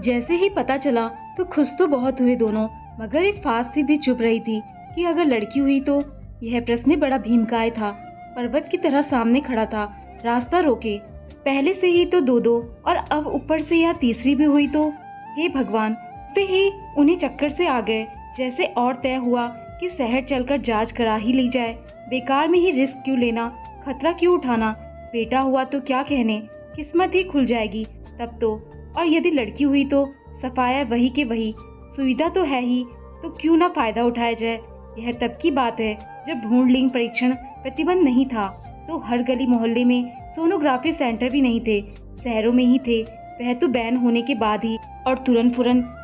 जैसे ही पता चला तो खुश तो बहुत हुए दोनों, मगर एक फास सी भी चुप रही थी कि अगर लड़की हुई तो। यह प्रश्न बड़ा भीमकाय था, पर्वत की तरह सामने खड़ा था, रास्ता रोके। पहले से ही तो दो और अब ऊपर से यह तीसरी भी हुई तो। हे भगवान, से ही उन्हें चक्कर से आ गए, जैसे और तय हुआ कि शहर चलकर जांच करा ही ली जाए। बेकार में ही रिस्क क्यों लेना, खतरा क्यों उठाना। बेटा हुआ तो क्या कहने, किस्मत ही खुल जाएगी तब तो। और यदि लड़की हुई तो सफाया वही के वही, सुविधा तो है ही, तो क्यों ना फायदा उठाया जाए। यह तब की बात है जब भ्रूण लिंग परीक्षण प्रतिबंध नहीं था, तो हर गली मोहल्ले में सोनोग्राफी सेंटर भी नहीं थे, शहरों में ही थे। वह तो बैन होने के बाद ही, और तुरंत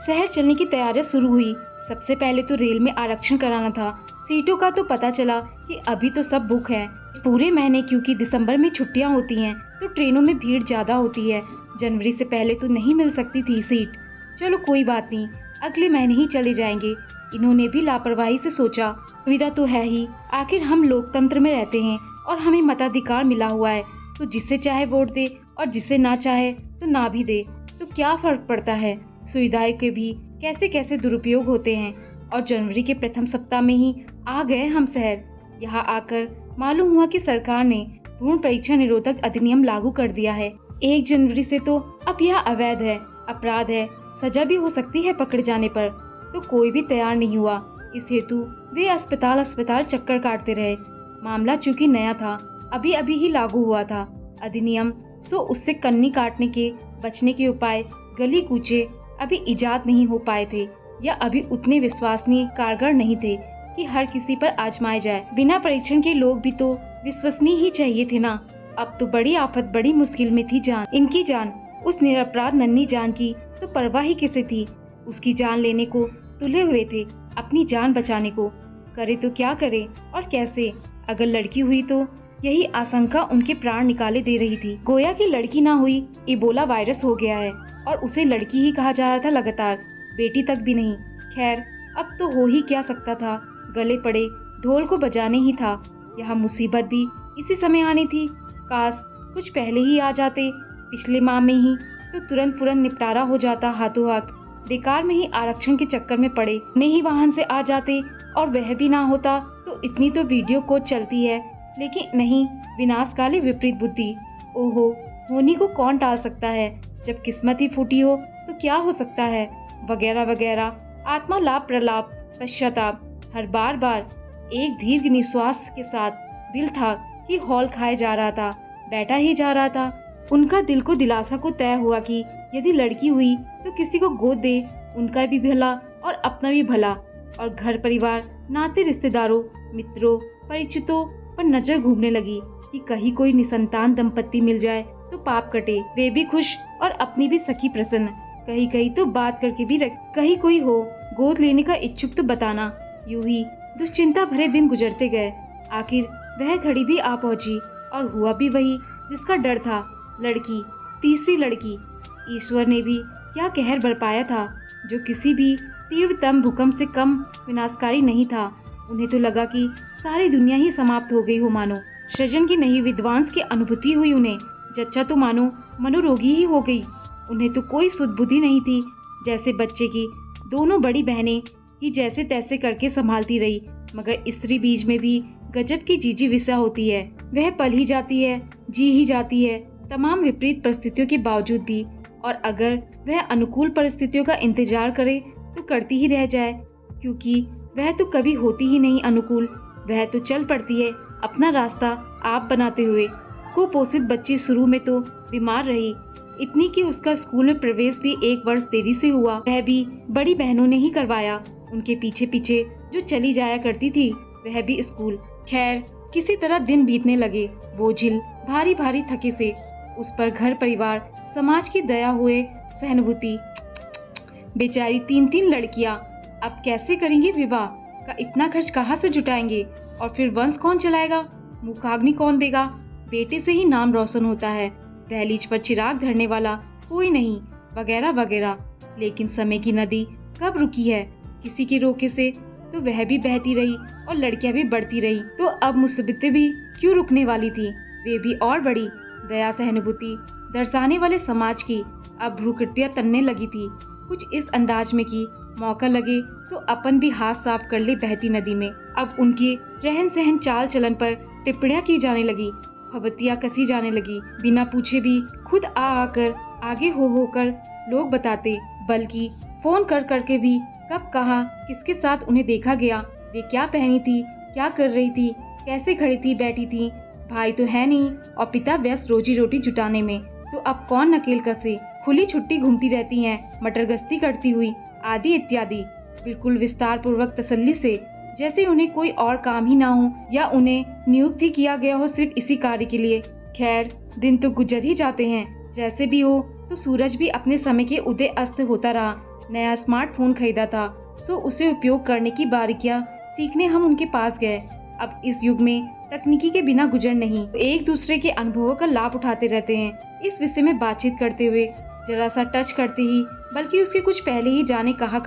शहर चलने की तैयारियां शुरू हुई। सबसे पहले तो रेल में आरक्षण कराना था। सीटों का तो पता चला कि अभी तो सब बुक है पूरे महीने, क्योंकि दिसंबर में छुट्टियां होती हैं तो ट्रेनों में भीड़ ज्यादा होती है। जनवरी से पहले तो नहीं मिल सकती थी सीट। चलो कोई बात नहीं, अगले महीने ही चले जाएंगे। इन्होंने भी लापरवाही से सोचा, सुविधा तो है ही, आखिर हम लोकतंत्र में रहते हैं और हमें मताधिकार मिला हुआ है, तो जिसे चाहे वोट दे और जिसे ना चाहे तो ना भी दे, तो क्या फर्क पड़ता है। सुविधाएं के भी कैसे कैसे दुरुपयोग होते हैं। और जनवरी के प्रथम सप्ताह में ही आ गए हम शहर। यहाँ आकर मालूम हुआ कि सरकार ने भ्रूण परीक्षा निरोधक अधिनियम लागू कर दिया है। 1 जनवरी से तो अब यह अवैध है, अपराध है, सजा भी हो सकती है पकड़े जाने पर। तो कोई भी तैयार नहीं हुआ। इस हेतु वे अस्पताल चक्कर काटते रहे। मामला चूंकि नया था, अभी अभी ही लागू हुआ था अधिनियम, सो उससे कन्नी काटने के बचने के उपाय गली कूचे अभी इजाद नहीं हो पाए थे, या अभी उतने विश्वसनीय कारगर नहीं थे कि हर किसी पर आजमाए जाए। बिना परीक्षण के लोग भी तो विश्वसनीय ही चाहिए थे ना। अब तो बड़ी आफत, बड़ी मुश्किल में थी जान, इनकी जान। उस निरपराध नन्ही जान की तो परवाह ही किसे थी। उसकी जान लेने को तुले हुए थे, अपनी जान बचाने को। करे तो क्या करे और कैसे। अगर लड़की हुई तो यही आशंका उनके प्राण निकाले दे रही थी। गोया की लड़की ना हुई, इबोला वायरस हो गया है और उसे लड़की ही कहा जा रहा था लगातार, बेटी तक भी नहीं। खैर, अब तो हो ही क्या सकता था, गले पड़े ढोल को बजाने ही था। यह मुसीबत भी इसी समय आनी थी। काश कुछ पहले ही आ जाते, पिछले माह में ही, तो तुरंत निपटारा हो जाता हाथों हाथ। बेकार में ही आरक्षण के चक्कर में पड़े, नहीं वाहन से आ जाते, और वह भी ना होता तो इतनी तो वीडियो कोच चलती है। लेकिन नहीं, विनाशकाली विपरीत बुद्धि। ओहो, होनी को कौन टाल सकता है। जब किस्मत ही फूटी हो तो क्या हो सकता है, वगैरह वगैरह। आत्मा लाभ प्रलाप पश्चाताप, हर बार एक दीर्घ निश्वास के साथ दिल था कि हॉल खाए जा रहा था, बैठा ही जा रहा था। उनका दिल को दिलासा को तय हुआ कि यदि लड़की हुई तो किसी को गोद दे, उनका भी भला और अपना भी भला। और घर परिवार, नाते रिश्तेदारों, मित्रों, परिचितों पर नजर घूमने लगी कि कहीं कोई निसंतान दंपत्ति मिल जाए तो पाप कटे, वे भी खुश और अपनी भी सखी प्रसन्न। कहीं तो बात करके भी कहीं कोई हो गोद लेने का इच्छुक तो बताना। यूं ही दुश्चिंता भरे दिन गुजरते गए। आखिर वह घड़ी भी आ पहुंची और हुआ भी वही जिसका डर था। लड़की, तीसरी लड़की। ईश्वर ने भी क्या कहर बरपाया था, जो किसी भी तीव्रतम भूकंप से कम विनाशकारी नहीं था। उन्हें तो लगा कि सारी दुनिया ही समाप्त हो गई हो मानो। सृजन की नहीं, विध्वंस की अनुभूति हुई उन्हें। जच्चा तो मानो मनोरोगी ही हो गई। उन्हें तो कोई सुध बुद्धि नहीं थी, जैसे बच्चे की। दोनों बड़ी बहनें ही जैसे तैसे करके संभालती रही, मगर स्त्री बीज में भी गजब की जीजी विसा होती है। वह पल ही जाती है, जी ही जाती है, तमाम विपरीत परिस्थितियों के बावजूद भी। और अगर वह अनुकूल परिस्थितियों का इंतजार करे तो करती ही रह जाए, क्योंकि वह तो कभी होती ही नहीं अनुकूल। वह तो चल पड़ती है अपना रास्ता आप बनाते हुए। कुपोषित बच्ची शुरू में तो बीमार रही, इतनी कि उसका स्कूल में प्रवेश भी 1 वर्ष देरी से हुआ। वह भी बड़ी बहनों ने ही करवाया। उनके पीछे पीछे जो चली जाया करती थी, वह भी स्कूल। खैर, किसी तरह दिन बीतने लगे। बोझिल भारी भारी थके से उस पर घर परिवार समाज की दया हुए सहानुभूति। बेचारी 3 लड़कियां, अब कैसे करेंगी विवाह का, इतना खर्च कहाँ से जुटाएंगे, और फिर वंश कौन चलाएगा, मुखाग्नि कौन देगा। बेटे से ही नाम रोशन होता है, दहलीज पर चिराग धरने वाला कोई नहीं, वगैरह वगैरह। लेकिन समय की नदी कब रुकी है किसी के रोके से, तो वह भी बहती रही और लड़कियां भी बढ़ती रही। तो अब मुसीबतें भी क्यों रुकने वाली थी, वे भी और बड़ी। दया सहानुभूति दर्शाने वाले समाज की अब भ्रूकुटियां तनने लगी थी, कुछ इस अंदाज में कि मौका लगे तो अपन भी हाथ साफ कर ले बहती नदी में। अब उनके रहन सहन चाल चलन पर टिप्पणियां की जाने लगी, फबतियां कसी जाने लगी। बिना पूछे भी खुद आ आकर आगे हो कर लोग बताते, बल्कि फोन कर करके भी कब कहाँ किसके साथ उन्हें देखा गया, वे क्या पहनी थी, क्या कर रही थी, कैसे खड़ी थी बैठी थी। भाई तो है नहीं और पिता व्यस्त रोजी रोटी जुटाने में, तो अब कौन नकेल कसे। खुली छुट्टी घूमती रहती हैं, मटर गश्ती करती हुई, आदि इत्यादि, बिल्कुल विस्तार पूर्वक तसल्ली से, जैसे उन्हें कोई और काम ही ना हो या उन्हें नियुक्त ही किया गया हो सिर्फ इसी कार्य के लिए। खैर, दिन तो गुजर ही जाते हैं, जैसे भी हो। तो सूरज भी अपने समय के उदय अस्त होता रहा। नया स्मार्टफोन खरीदा था, सो उसे उपयोग करने की बारीकियां सीखने हम उनके पास गए। अब इस युग में तकनीकी के बिना गुजर नहीं, तो एक दूसरे के अनुभवों का लाभ उठाते रहते हैं। इस विषय में बातचीत करते हुए जरा सा टच करते ही, बल्कि उसके कुछ पहले ही जाने कहा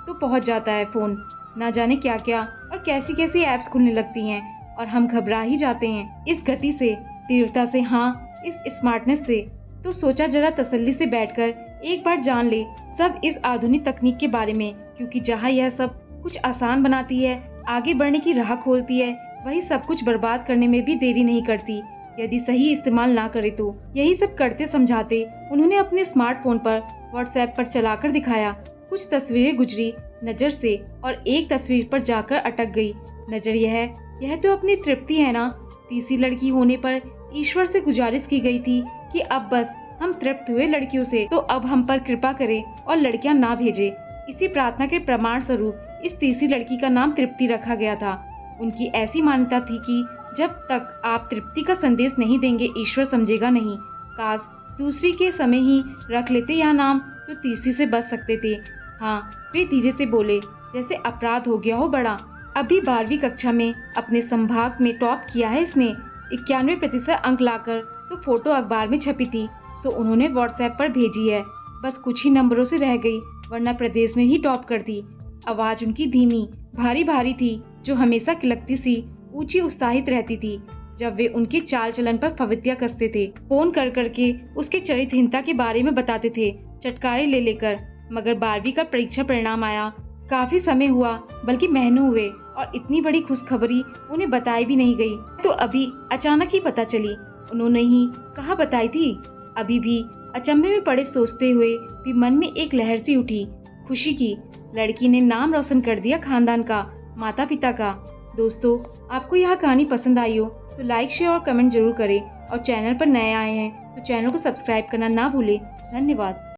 तो पहुंच जाता है फोन। ना जाने क्या क्या और कैसी कैसी ऐप्स खुलने लगती हैं और हम घबरा ही जाते हैं इस गति से, तीव्रता से, हाँ, इस स्मार्टनेस से। तो सोचा जरा तसल्ली से बैठकर एक बार जान ले सब इस आधुनिक तकनीक के बारे में, क्योंकि जहाँ यह सब कुछ आसान बनाती है, आगे बढ़ने की राह खोलती है, वही सब कुछ बर्बाद करने में भी देरी नहीं करती यदि सही इस्तेमाल ना करे तो। यही सब करते समझाते उन्होंने अपने स्मार्टफोन पर व्हाट्सएप पर चलाकर दिखाया। कुछ तस्वीरें गुजरी नजर से और एक तस्वीर पर जाकर अटक गई नजर। यह तो अपनी तृप्ति है ना। तीसरी लड़की होने पर ईश्वर से गुजारिश की गई थी कि अब बस हम तृप्त हुए लड़कियों से, तो अब हम पर कृपा करे और लड़कियां ना भेजे। इसी प्रार्थना के प्रमाण स्वरूप इस तीसरी लड़की का नाम तृप्ति रखा गया था। उनकी ऐसी मान्यता थी कि जब तक आप तृप्ति का संदेश नहीं देंगे ईश्वर समझेगा नहीं। काश दूसरी के समय ही रख लेते यह नाम, तो तीसरी से बच सकते थे। हाँ, वे धीरे से बोले, जैसे अपराध हो गया हो बड़ा। अभी 12वीं कक्षा में अपने संभाग में टॉप किया है इसने, 91% अंक लाकर। तो फोटो अखबार में छपी थी, सो उन्होंने व्हाट्सएप पर भेजी है। बस कुछ ही नंबरों से रह गई, वरना प्रदेश में ही टॉप करती। आवाज उनकी धीमी भारी भारी थी, जो हमेशा किलकती सी ऊंची उत्साहित रहती थी जब वे उनके चाल चलन पर फवित्या कसते थे। फोन कर करके उसके चरित्रहीनता के बारे में बताते थे, चटकारे ले लेकर। मगर 12वीं का परीक्षा परिणाम आया, काफी समय हुआ, बल्कि महीनों हुए, और इतनी बड़ी खुशखबरी उन्हें बताई भी नहीं गई। तो अभी अचानक ही पता चली। उन्होंने ही कहा बताई थी। अभी भी अचंभे में पड़े सोचते हुए भी मन में एक लहर सी उठी, खुशी की। लड़की ने नाम रोशन कर दिया खानदान का, माता पिता का। दोस्तों, आपको यह कहानी पसंद आई हो तो लाइक, शेयर और कमेंट जरूर करें, और चैनल पर नए आए हैं तो चैनल को सब्सक्राइब करना ना भूलें। धन्यवाद।